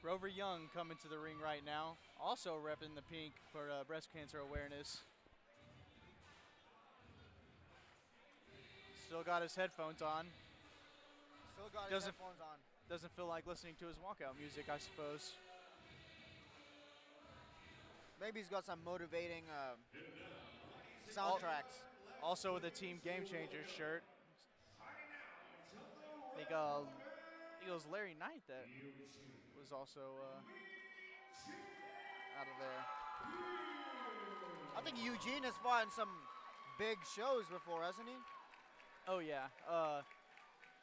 Grover Young coming to the ring right now, also repping the pink for breast cancer awareness. Still got his headphones on. Still got his headphones on. Doesn't feel like listening to his walkout music, I suppose. Maybe he's got some motivating soundtracks. Also with a Team Game Changers shirt. I think it was Larry Knight that was also out of there. I think Eugene has fought in some big shows before, hasn't he? Oh yeah.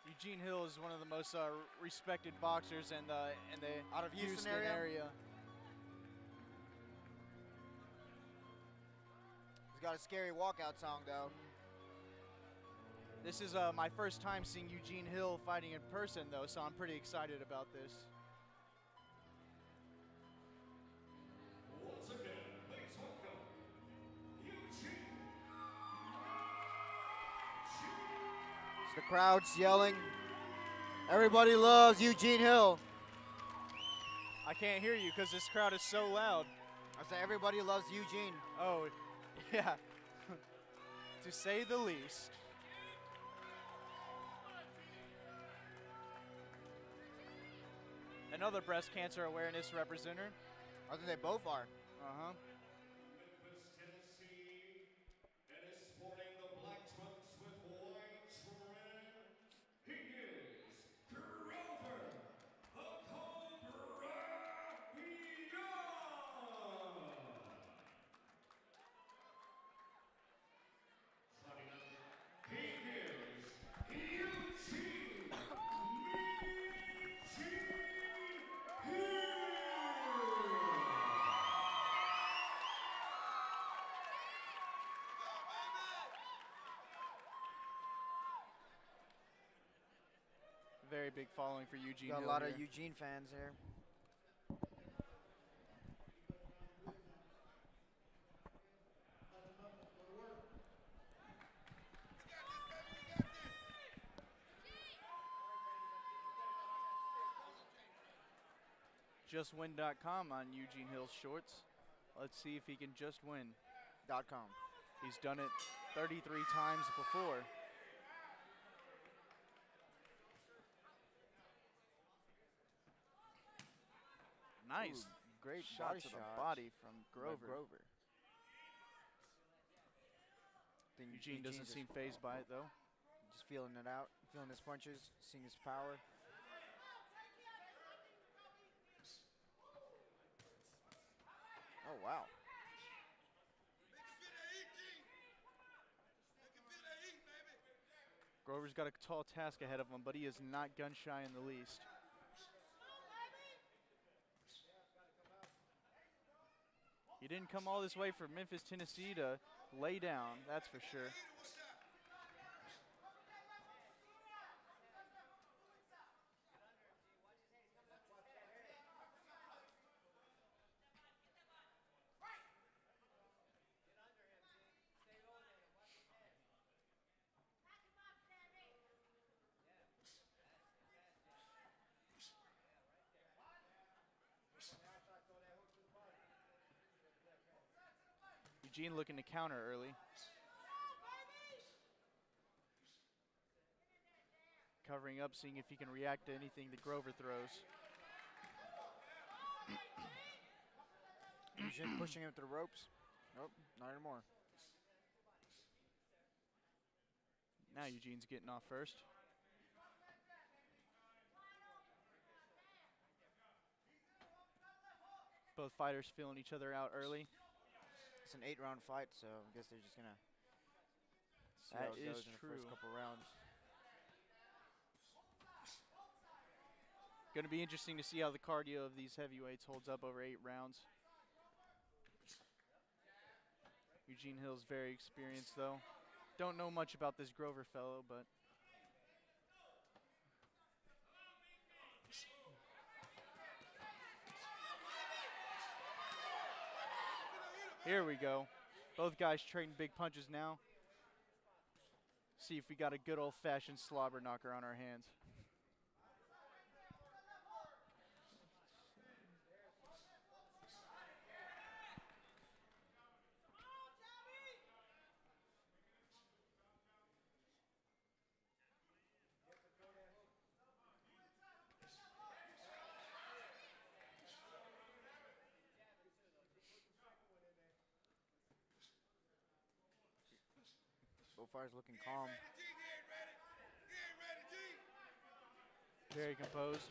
Eugene Hill is one of the most respected boxers in the out of Houston area. He's got a scary walkout song though. This is my first time seeing Eugene Hill fighting in person though, so I'm pretty excited about this. Once again, please welcome Eugene. The crowd's yelling. Everybody loves Eugene Hill. I can't hear you because this crowd is so loud. I say everybody loves Eugene. Oh, yeah. To say the least. Another breast cancer awareness representative. I think they both are. Uh-huh. Memphis, Tennessee, and is sporting the black trunks with white trim. He is Grover, the Cobra Young. Fighting out, he is Eugene Hill. Very big following for Eugene Got Hill a lot here. of Eugene fans here. JustWin.com on Eugene Hill's shorts. Let's see if he can just win. .com. He's done it 33 times before. Nice. Ooh, great shot body to the shot body from Grover. Eugene doesn't seem fazed by it though. Just feeling it out, feeling his punches, seeing his power. Oh, wow. Grover's got a tall task ahead of him, but he is not gun shy in the least. He didn't come all this way from Memphis, Tennessee to lay down, that's for sure. Eugene looking to counter early. Covering up, seeing if he can react to anything that Grover throws. Eugene pushing him to the ropes. Nope, not anymore. Now Eugene's getting off first. Both fighters feeling each other out early. It's an 8-round fight, so I guess they're just gonna see That how it is goes in the true. first couple rounds. Going to be interesting to see how the cardio of these heavyweights holds up over 8 rounds. Eugene Hill's very experienced, though. Don't know much about this Grover fellow, but here we go. Both guys trading big punches now. See if we got a good old-fashioned slobber knocker on our hands. So far, it's looking calm. Very composed.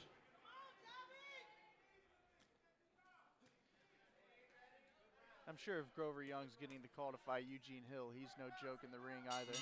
I'm sure if Grover Young's getting the call to fight Eugene Hill, he's no joke in the ring either.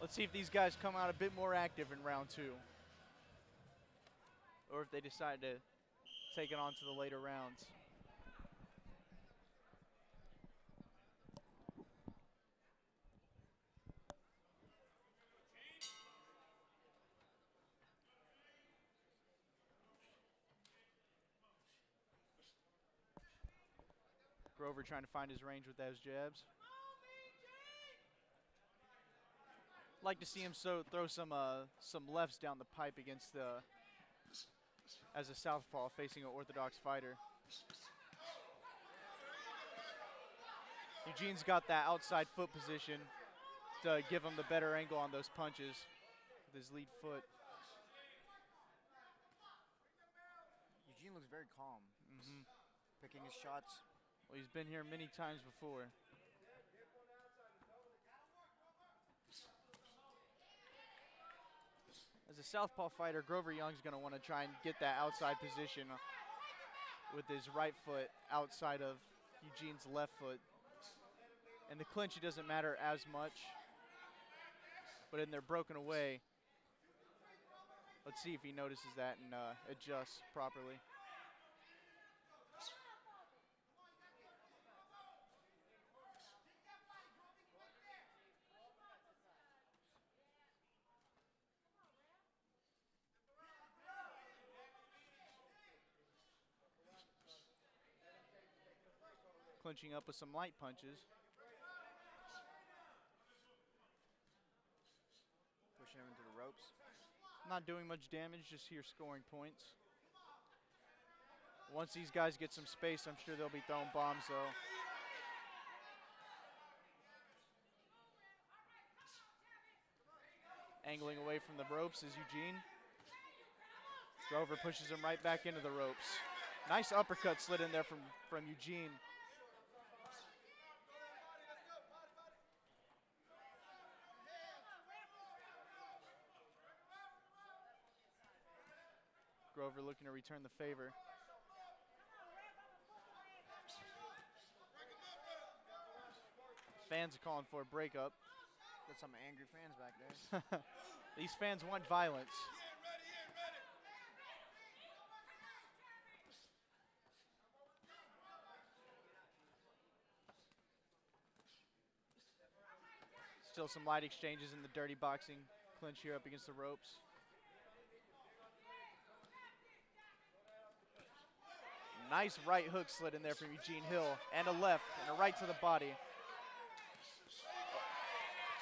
Let's see if these guys come out a bit more active in round 2. Or if they decide to take it on to the later rounds. Grover trying to find his range with those jabs. Like to see him throw some lefts down the pipe against the as a southpaw facing an orthodox fighter. Eugene's got that outside foot position to give him the better angle on those punches with his lead foot. Eugene looks very calm. Picking his shots. Well, he's been here many times before. As a southpaw fighter, Grover Young's going to want to try and get that outside position with his right foot outside of Eugene's left foot. In the clinch, it doesn't matter as much, but in their broken away, let's see if he notices that and adjusts properly. Clinching up with some light punches. Pushing him into the ropes. Not doing much damage, just here scoring points. Once these guys get some space, I'm sure they'll be throwing bombs though. Angling away from the ropes is Eugene. Grover pushes him right back into the ropes. Nice uppercut slid in there from Eugene. Grover looking to return the favor. Fans are calling for a breakup. Got some angry fans back there. These fans want violence. Still some light exchanges in the dirty boxing clinch here up against the ropes. Nice right hook slid in there from Eugene Hill, and a left, and a right to the body.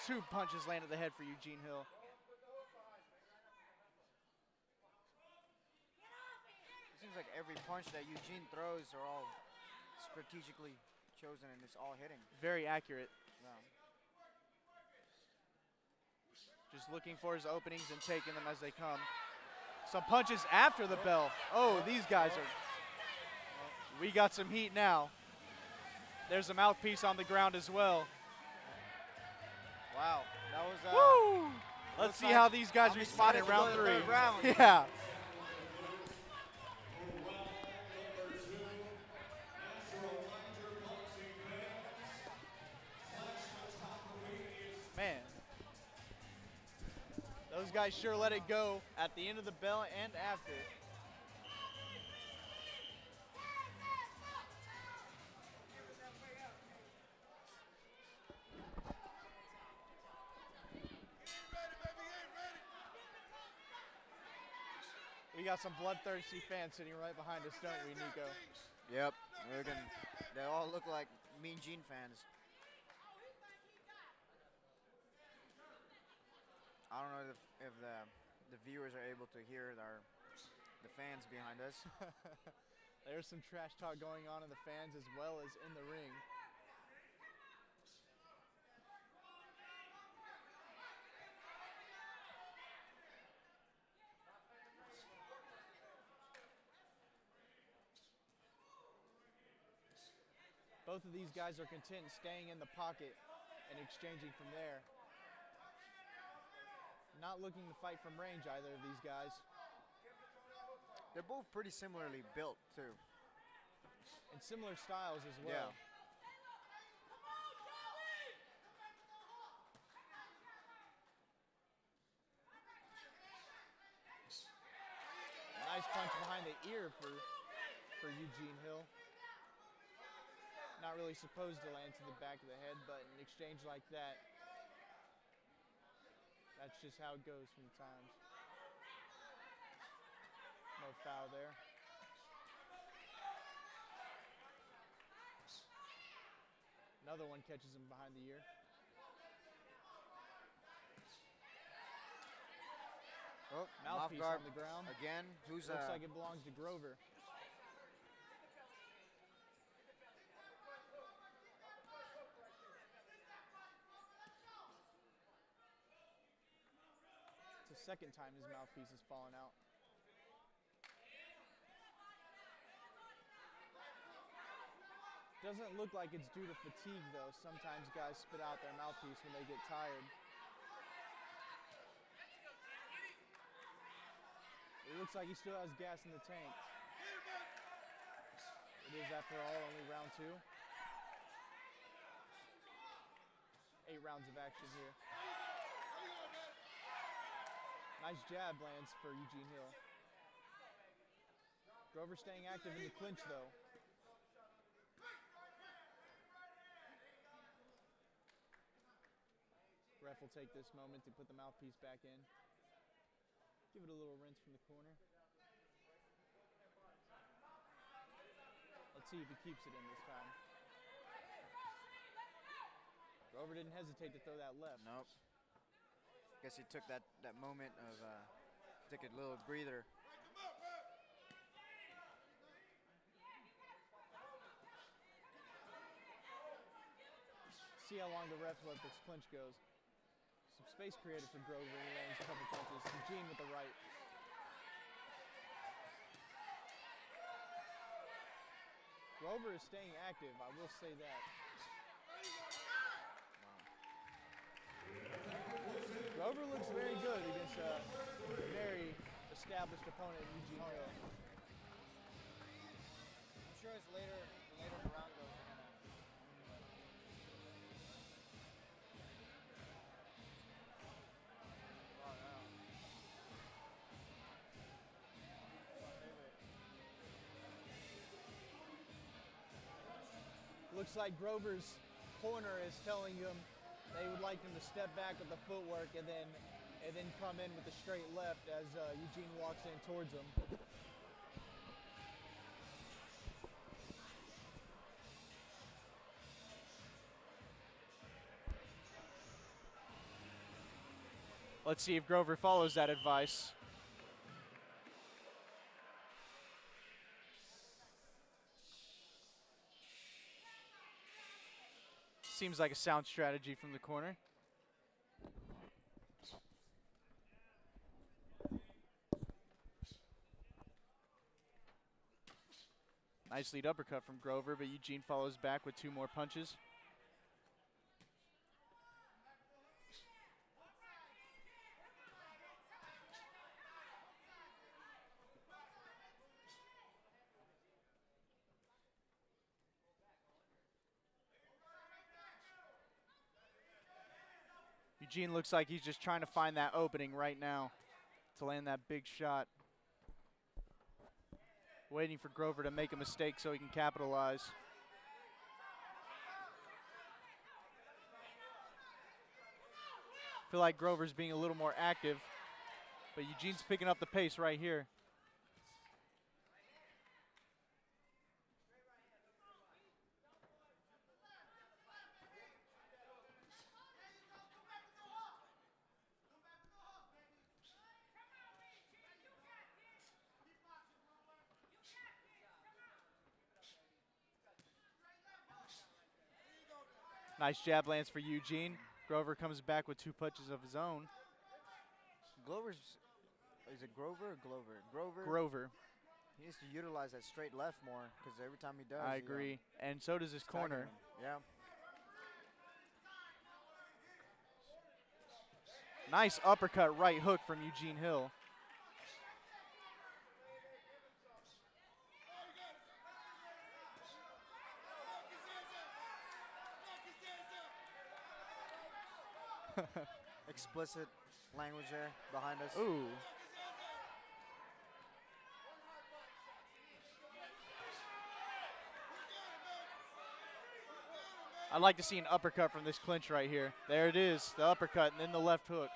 2 punches landed the head for Eugene Hill. It seems like every punch that Eugene throws are all strategically chosen and it's all hitting. Very accurate. Yeah. Just looking for his openings and taking them as they come. Some punches after the bell. Oh, these guys are... We got some heat now. There's a mouthpiece on the ground as well. Wow, that was Woo! Let's see how these guys respond in round 3. Yeah. Man. Those guys sure let it go at the end of the bell and after. We got some bloodthirsty fans sitting right behind us, don't we, Nico? Yep. They all look like Mean Gene fans. I don't know if the viewers are able to hear the fans behind us. There's some trash talk going on in the fans as well as in the ring. Both of these guys are content staying in the pocket and exchanging from there. Not looking to fight from range, either of these guys. They're both pretty similarly built, too. And similar styles as well. Yeah. Nice punch behind the ear for Eugene Hill. Not really supposed to land to the back of the head, but an exchange like that, that's just how it goes sometimes. No foul there. Another one catches him behind the ear. Oh, Mouthpiece guard on the ground. again. Looks Looks like it belongs to Grover. It's the second time his mouthpiece has fallen out. Doesn't look like it's due to fatigue, though. Sometimes guys spit out their mouthpiece when they get tired. It looks like he still has gas in the tank. It is, after all, only round 2. 8 rounds of action here. Nice jab lands for Eugene Hill. Grover staying active in the clinch, though. Ref will take this moment to put the mouthpiece back in. Give it a little rinse from the corner. Let's see if he keeps it in this time. Grover didn't hesitate to throw that left. Nope. Guess he took that moment of took a little breather. See how long the refs let this clinch goes. Some space created for Grover. He lands a couple punches. Eugene with the right. Grover is staying active, I will say that. Grover looks very good against a very established opponent, Eugene Hill. I'm sure as later in the round goes, they're gonna. Looks like Grover's corner is telling him they would like him to step back with the footwork and then come in with the straight left as Eugene walks in towards him. Let's see if Grover follows that advice. Seems like a sound strategy from the corner. Nice lead uppercut from Grover, but Eugene follows back with 2 more punches. Eugene looks like he's just trying to find that opening right now to land that big shot. Waiting for Grover to make a mistake so he can capitalize. Feel like Grover's being a little more active, but Eugene's picking up the pace right here. Nice jab lands for Eugene. Grover comes back with 2 punches of his own. Glover's, is it Grover or Glover? Grover. Grover, He needs to utilize that straight left more because every time he does, I agree. And so does his corner. him. Yeah. Nice uppercut right hook from Eugene Hill. Explicit language there behind us. Ooh. I'd like to see an uppercut from this clinch right here. There it is, the uppercut, and then the left hook.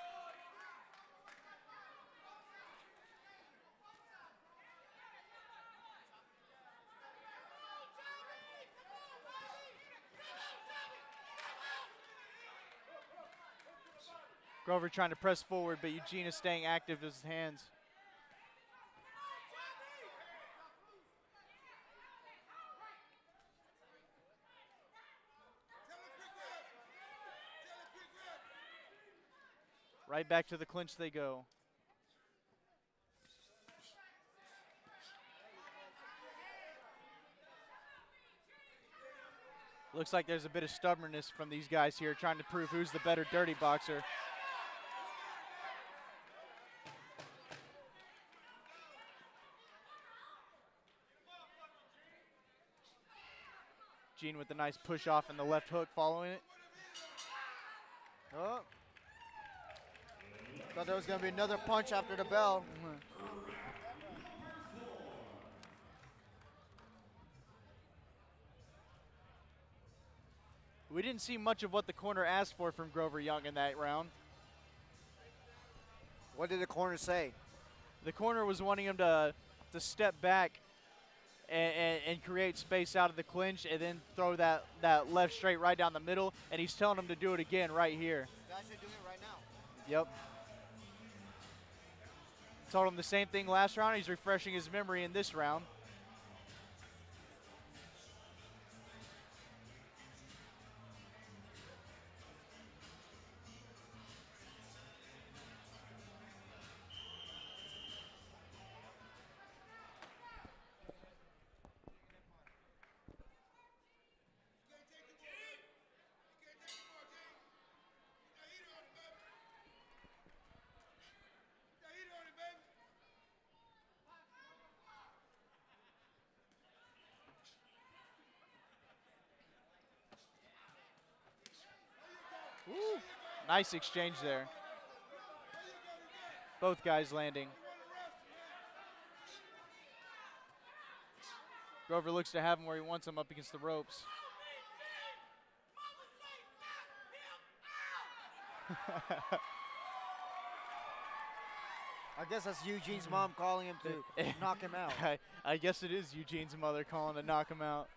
Grover trying to press forward, but Eugene is staying active with his hands. Right back to the clinch they go. Looks like there's a bit of stubbornness from these guys here, trying to prove who's the better dirty boxer. Gene with the nice push off and the left hook following it. Oh. Thought there was going to be another punch after the bell. We didn't see much of what the corner asked for from Grover Young in that round. What did the corner say? The corner was wanting him to step back and create space out of the clinch and then throw that left straight right down the middle, and he's telling him to do it again right here. Guys are doing it right now. Yep. Told him the same thing last round. He's refreshing his memory in this round. Ooh, nice exchange there. Both guys landing. Grover looks to have him where he wants him, up against the ropes. I guess that's Eugene's mom calling him to knock him out. I guess it is Eugene's mother calling to knock him out.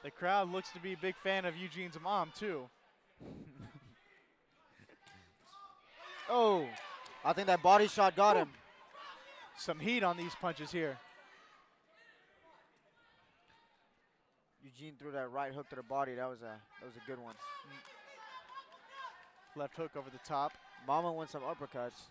The crowd looks to be a big fan of Eugene's mom, too. Oh, I think that body shot got him. Some heat on these punches here. Eugene threw that right hook to the body. That was a good one. Left hook over the top. Mama wants some uppercuts.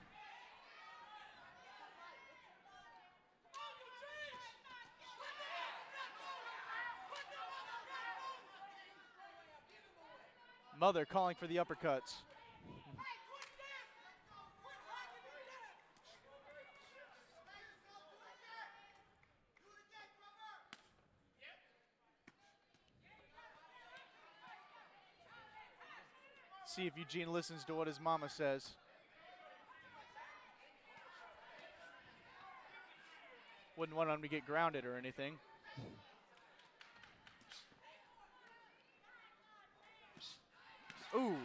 Mother calling for the uppercuts. See if Eugene listens to what his mama says. Wouldn't want him to get grounded or anything. Ooh,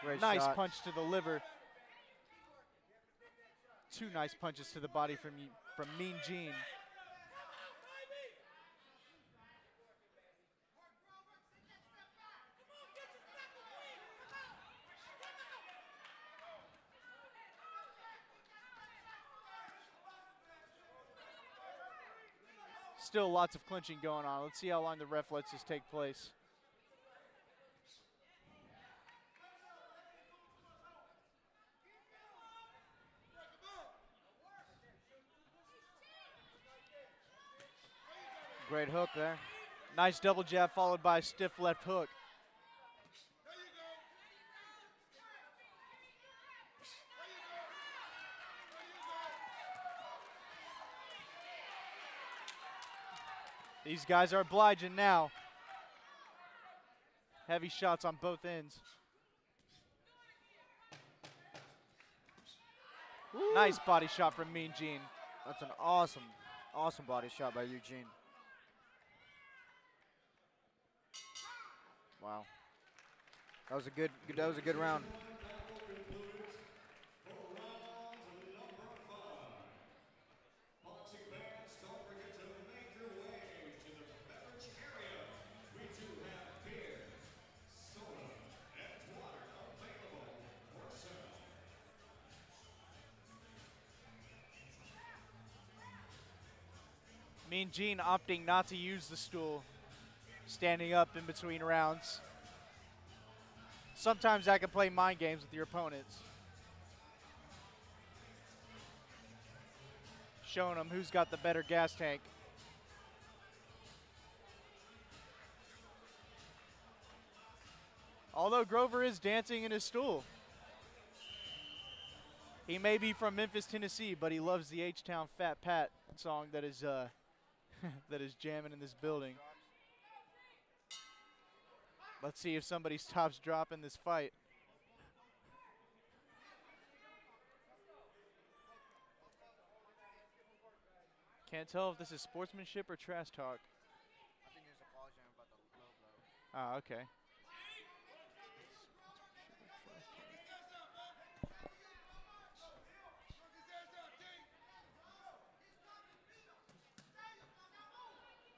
Great nice shot. punch to the liver. 2 nice punches to the body from Mean Gene. Still lots of clinching going on. Let's see how long the ref lets this take place. Great hook there. Nice double jab followed by a stiff left hook. These guys are obliging now. Heavy shots on both ends. Woo. Nice body shot from Mean Gene. That's an awesome, awesome body shot by Eugene. Wow. That was a good round. Boxing fans, don't forget to make your way to the beverage area. We do have beer, soda, and water available for sale. Mean Gene opting not to use the stool, standing up in between rounds. Sometimes that can play mind games with your opponents. Showing them who's got the better gas tank. Although Grover is dancing in his stool. He may be from Memphis, Tennessee, but he loves the H-Town Fat Pat song that is that is jamming in this building. Let's see if somebody stops dropping this fight. Can't tell if this is sportsmanship or trash talk. I think he was apologizing about the low blow. Ah, okay.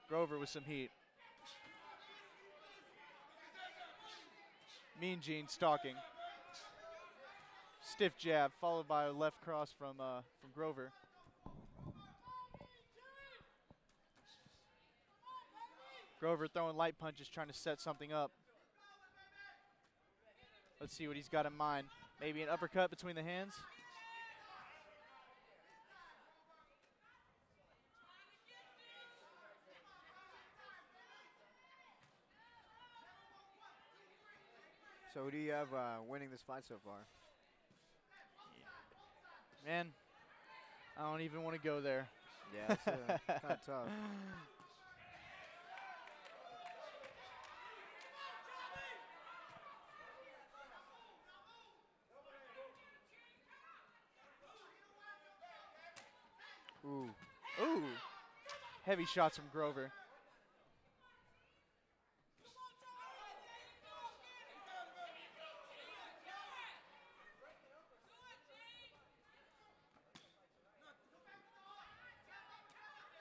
Grover with some heat. Mean Gene stalking. Stiff jab followed by a left cross from Grover. Grover throwing light punches, trying to set something up. Let's see what he's got in mind. Maybe an uppercut between the hands. So who do you have winning this fight so far? Man, I don't even want to go there. Yeah, it's kind of tough. Ooh. Ooh. Heavy shots from Grover.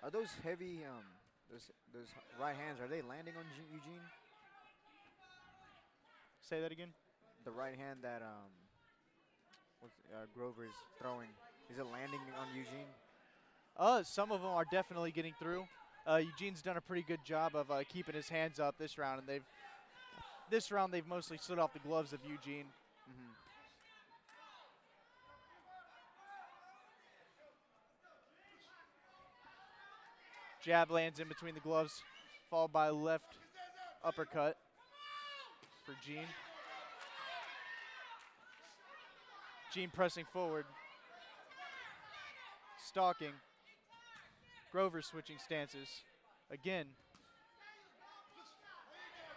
Are those heavy, those right hands, are they landing on Eugene? Say that again? The right hand that Grover's throwing, is it landing on Eugene? Some of them are definitely getting through. Eugene's done a pretty good job of keeping his hands up this round, and this round they've mostly slid off the gloves of Eugene. Mm-hmm. Jab lands in between the gloves, followed by a left uppercut for Gene. Gene pressing forward. Stalking. Grover switching stances. Again.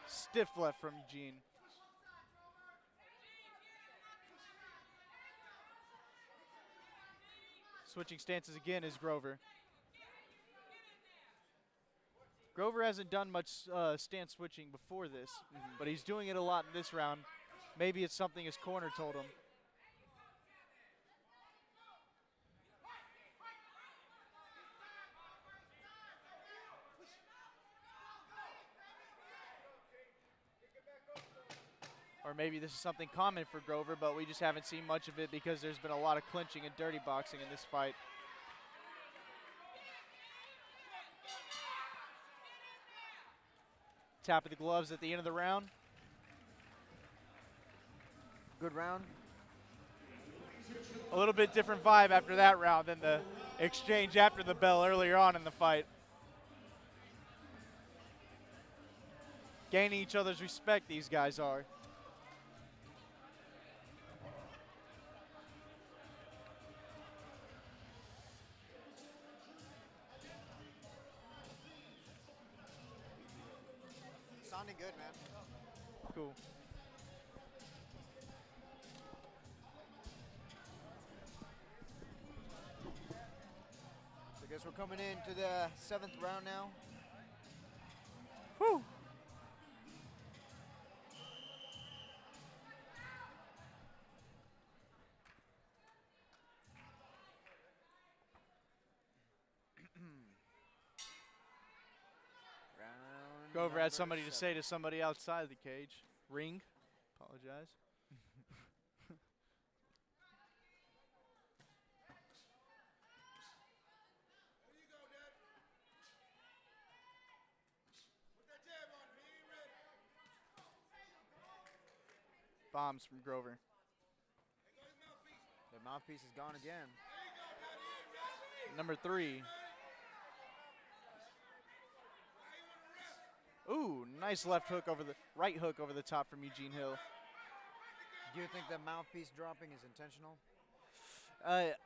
Stiff left from Eugene. Switching stances again is Grover. Grover hasn't done much stance switching before this, but he's doing it a lot in this round. Maybe it's something his corner told him. Or maybe this is something common for Grover, but we just haven't seen much of it because there's been a lot of clinching and dirty boxing in this fight. tap of the gloves at the end of the round. Good round. A little bit different vibe after that round than the exchange after the bell earlier on in the fight. Gaining each other's respect, these guys are. Sounding good, man. Cool. So I guess we're coming into the 7th round now. Whew. Round Grover had number somebody to 7. say to somebody outside the cage. Ring. Apologize. Bombs from Grover. The mouthpiece is gone again. Number 3. Ooh, nice left hook over the right hook over the top from Eugene Hill. Do you think the mouthpiece dropping is intentional?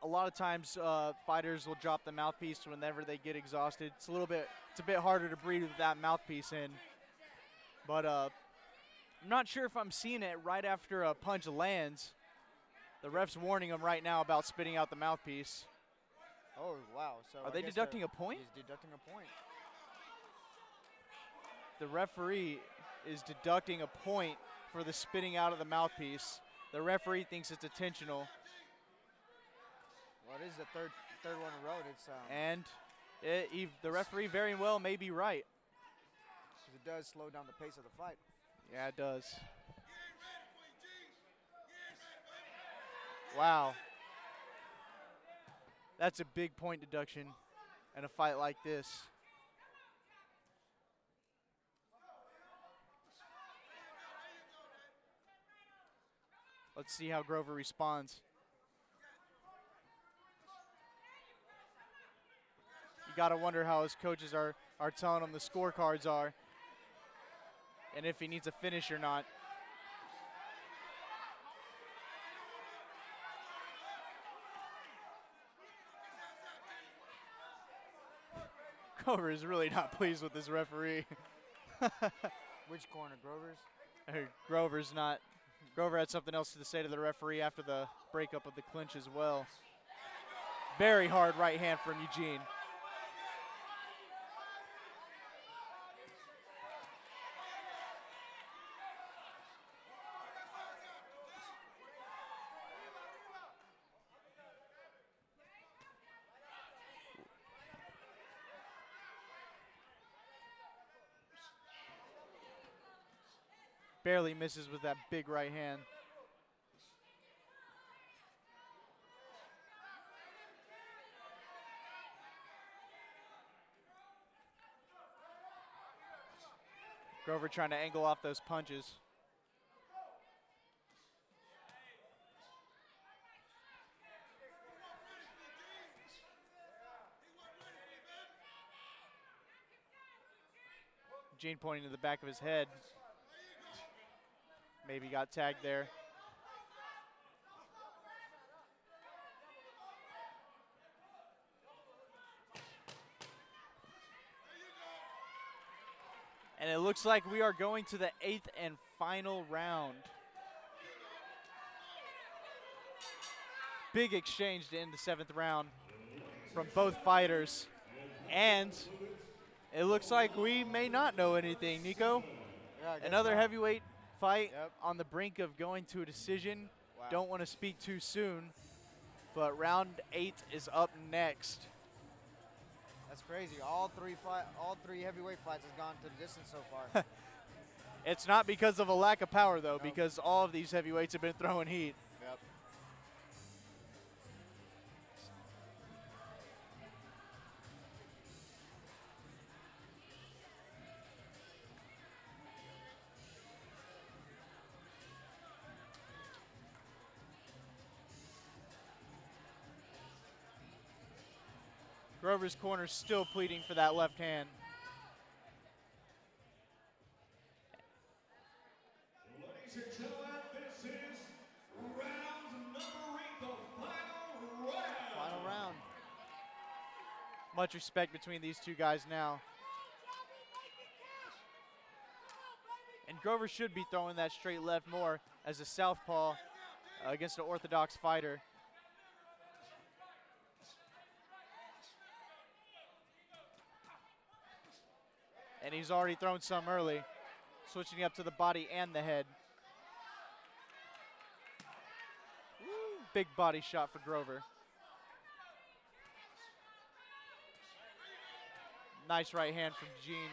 A lot of times fighters will drop the mouthpiece whenever they get exhausted. It's a bit harder to breathe with that mouthpiece in. But I'm not sure if I'm seeing it right after a punch lands. The ref's warning him right now about spitting out the mouthpiece. Oh, wow. So Are I they guess deducting a point? He's deducting a point. The referee is deducting a point for the spitting out of the mouthpiece. The referee thinks it's intentional. Well, it is the third one in a row. It's And the referee very well may be right. 'cause it does slow down the pace of the fight. Yeah, it does. Wow. That's a big point deduction in a fight like this. Let's see how Grover responds. You got to wonder how his coaches are telling him the scorecards are and if he needs a finish or not. Grover is really not pleased with this referee. Which corner, Grover's? Grover's not. Grover had something else to say to the referee after the breakup of the clinch as well. Very hard right hand from Eugene. Barely misses with that big right hand. Grover trying to angle off those punches. Eugene pointing to the back of his head. Maybe got tagged there. And it looks like we are going to the 8th and final round. Big exchange to end the 7th round from both fighters. And it looks like we may not know anything, Nico. Yeah, I guess Another not. heavyweight fight Yep. on the brink of going to a decision. Wow. Don't want to speak too soon, but round 8 is up next. That's crazy. All three heavyweight fights has gone to the distance so far. It's not because of a lack of power, though, Nope. because all of these heavyweights have been throwing heat. Yep. Grover's corner still pleading for that left hand. Ladies and gentlemen, this is round number 8, the final round. Final round. Much respect between these two guys now. And Grover should be throwing that straight left more as a southpaw against an orthodox fighter. And he's already thrown some early, switching up to the body and the head. Woo, big body shot for Grover. Nice right hand from Eugene.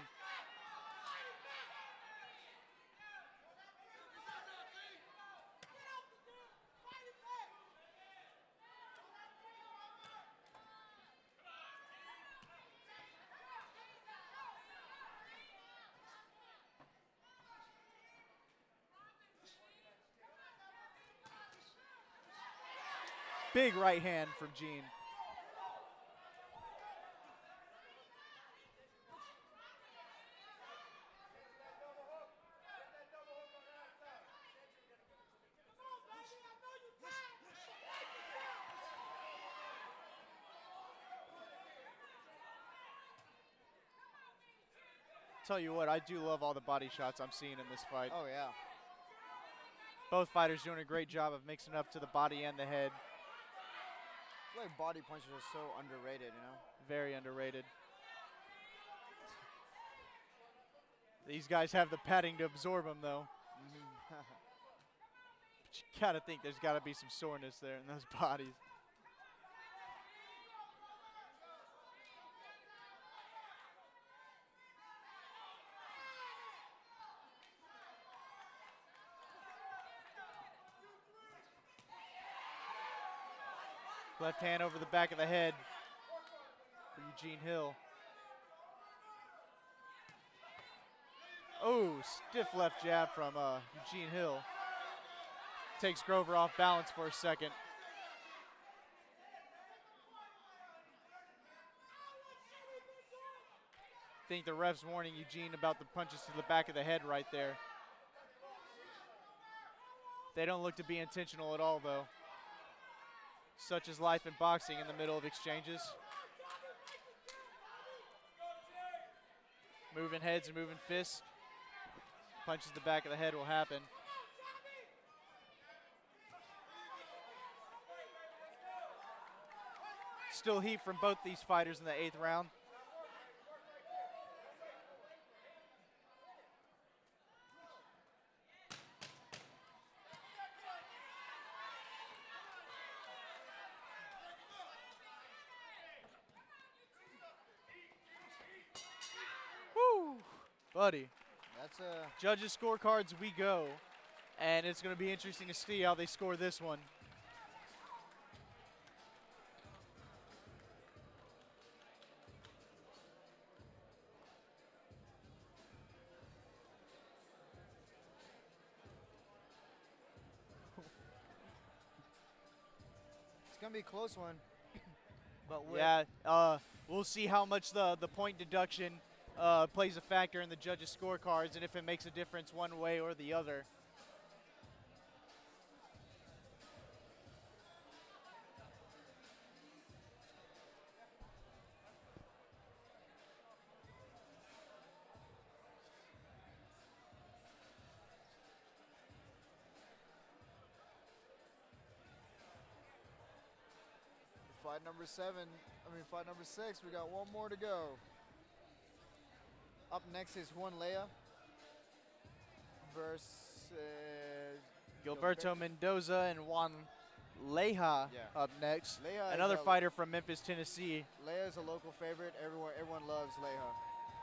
Big right hand from Gene. Tell you what, I do love all the body shots I'm seeing in this fight. Oh, yeah. Both fighters doing a great job of mixing up to the body and the head. I feel like body punches are so underrated, you know? Very underrated. These guys have the padding to absorb them, though. But you gotta think there's gotta be some soreness there in those bodies. Left hand over the back of the head for Eugene Hill. Oh, stiff left jab from Eugene Hill. Takes Grover off balance for a second. I think the ref's warning Eugene about the punches to the back of the head right there. They don't look to be intentional at all, though. Such is life in boxing in the middle of exchanges. Moving heads and moving fists. Punches to the back of the head will happen. Still heat from both these fighters in the 8th round. Woo, buddy. That's a Judges' scorecards, we go. And it's going to be interesting to see how they score this one. it's gonna be a close one. But with Yeah, we'll see how much the point deduction plays a factor in the judges' scorecards and if it makes a difference one way or the other. fight number 6, we got one more to go. Up next is Juan Lea versus Gilberto Mendoza and Juan Leija Yeah. up next. Lea is Another a- fighter from Memphis, Tennessee. Lea is a local favorite. Everyone loves Leija,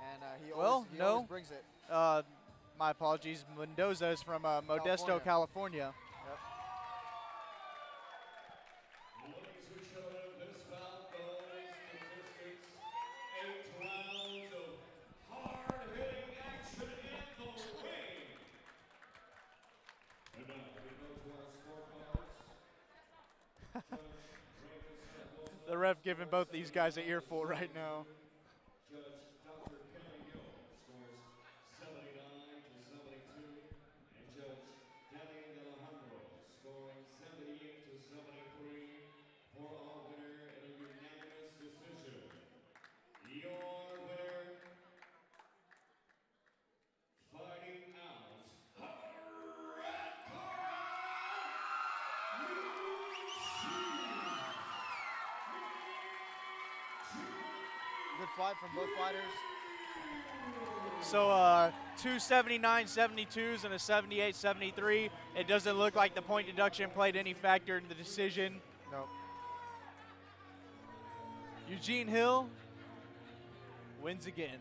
and he Well, always, he no. always brings it. My apologies, Mendoza is from Modesto, California. Yep. Ladies and gentlemen, this bout goes statistics. 8 rounds of hard-hitting action in the ring. And now we go to our scorecards. Judge Travis Wilson. The ref giving both these guys an earful right now. Judge Dr. Kevin Gill scores 79-72, and Judge Daniel Alejandro scoring 78-73 for our winner in a unanimous decision. Your winner, fighting out of the red Good fight from both fighters. So two 79-72s and a 78-73. It doesn't look like the point deduction played any factor in the decision. Nope. Eugene Hill wins again.